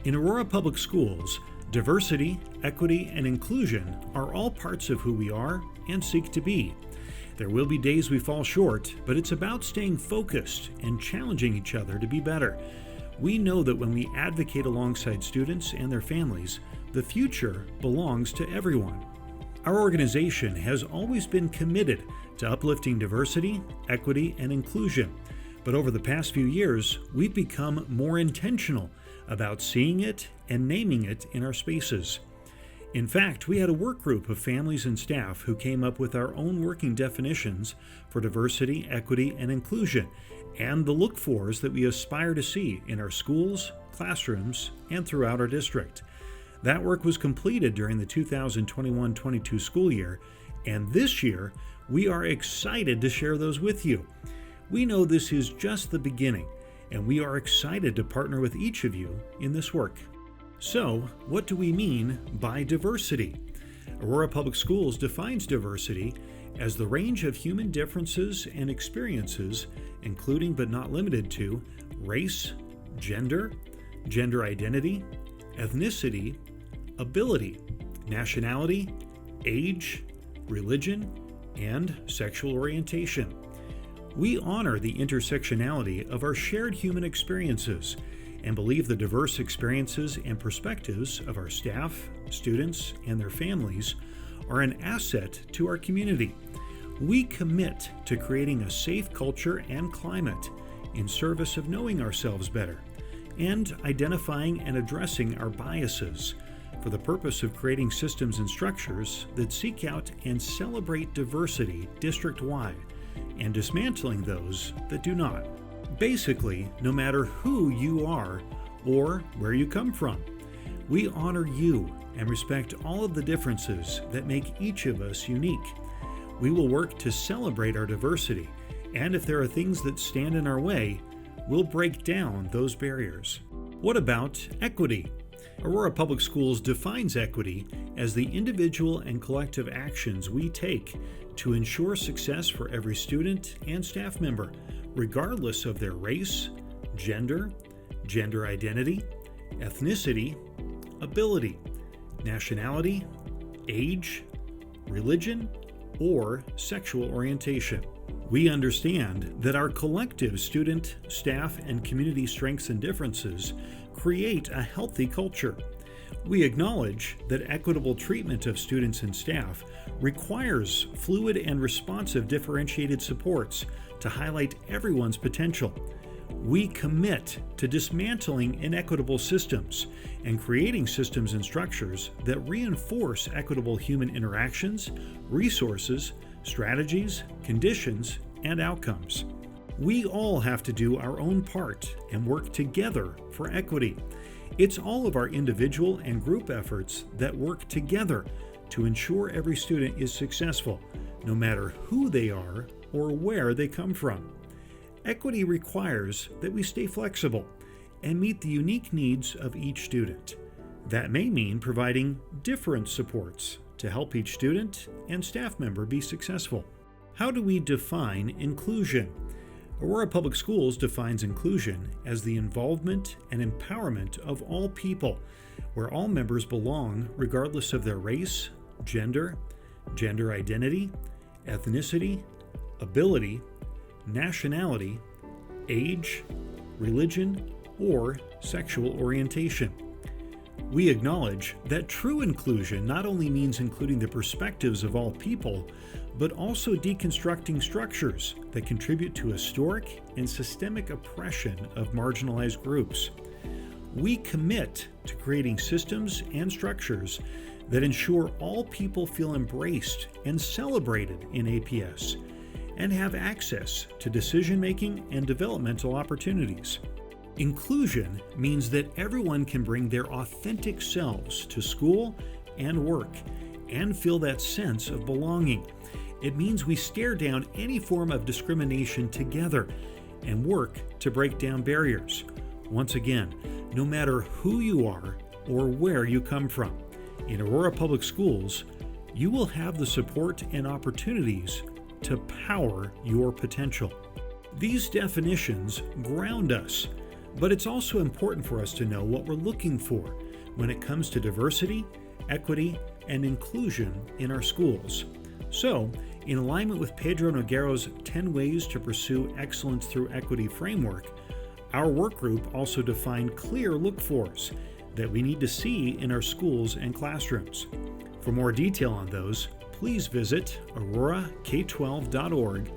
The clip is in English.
In Aurora Public Schools, diversity, equity, and inclusion are all parts of who we are and seek to be. There will be days we fall short, but it's about staying focused and challenging each other to be better. We know that when we advocate alongside students and their families, the future belongs to everyone. Our organization has always been committed to uplifting diversity, equity, and inclusion. But over the past few years, we've become more intentional about seeing it and naming it in our spaces. In fact, we had a work group of families and staff who came up with our own working definitions for diversity, equity, and inclusion, and the look-fors that we aspire to see in our schools, classrooms, and throughout our district. That work was completed during the 2021-22 school year, and this year, we are excited to share those with you. We know this is just the beginning, and we are excited to partner with each of you in this work. So, what do we mean by diversity? Aurora Public Schools defines diversity as the range of human differences and experiences, including but not limited to race, gender, gender identity, ethnicity, ability, nationality, age, religion, and sexual orientation. We honor the intersectionality of our shared human experiences and believe the diverse experiences and perspectives of our staff, students, and their families are an asset to our community. We commit to creating a safe culture and climate in service of knowing ourselves better and identifying and addressing our biases for the purpose of creating systems and structures that seek out and celebrate diversity district-wide and dismantling those that do not. Basically, no matter who you are or where you come from, we honor you and respect all of the differences that make each of us unique. We will work to celebrate our diversity, and if there are things that stand in our way, we'll break down those barriers. What about equity? Aurora Public Schools defines equity as the individual and collective actions we take to ensure success for every student and staff member, regardless of their race, gender, gender identity, ethnicity, ability, nationality, age, religion, or sexual orientation. We understand that our collective student, staff, and community strengths and differences create a healthy culture. We acknowledge that equitable treatment of students and staff requires fluid and responsive differentiated supports to highlight everyone's potential. We commit to dismantling inequitable systems and creating systems and structures that reinforce equitable human interactions, resources, strategies, conditions, and outcomes. We all have to do our own part and work together for equity. It's all of our individual and group efforts that work together to ensure every student is successful, no matter who they are or where they come from. Equity requires that we stay flexible and meet the unique needs of each student. That may mean providing different supports to help each student and staff member be successful. How do we define inclusion? Aurora Public Schools defines inclusion as the involvement and empowerment of all people, where all members belong regardless of their race, gender, gender identity, ethnicity, ability, nationality, age, religion, or sexual orientation. We acknowledge that true inclusion not only means including the perspectives of all people, but also deconstructing structures that contribute to historic and systemic oppression of marginalized groups. We commit to creating systems and structures that ensure all people feel embraced and celebrated in APS and have access to decision-making and developmental opportunities. Inclusion means that everyone can bring their authentic selves to school and work and feel that sense of belonging. It means we stare down any form of discrimination together and work to break down barriers. Once again, no matter who you are or where you come from, in Aurora Public Schools, you will have the support and opportunities to power your potential. These definitions ground us. But it's also important for us to know what we're looking for when it comes to diversity, equity, and inclusion in our schools. So, in alignment with Pedro Noguero's 10 Ways to Pursue Excellence Through Equity framework, our work group also defined clear look-fors that we need to see in our schools and classrooms. For more detail on those, please visit aurorak12.org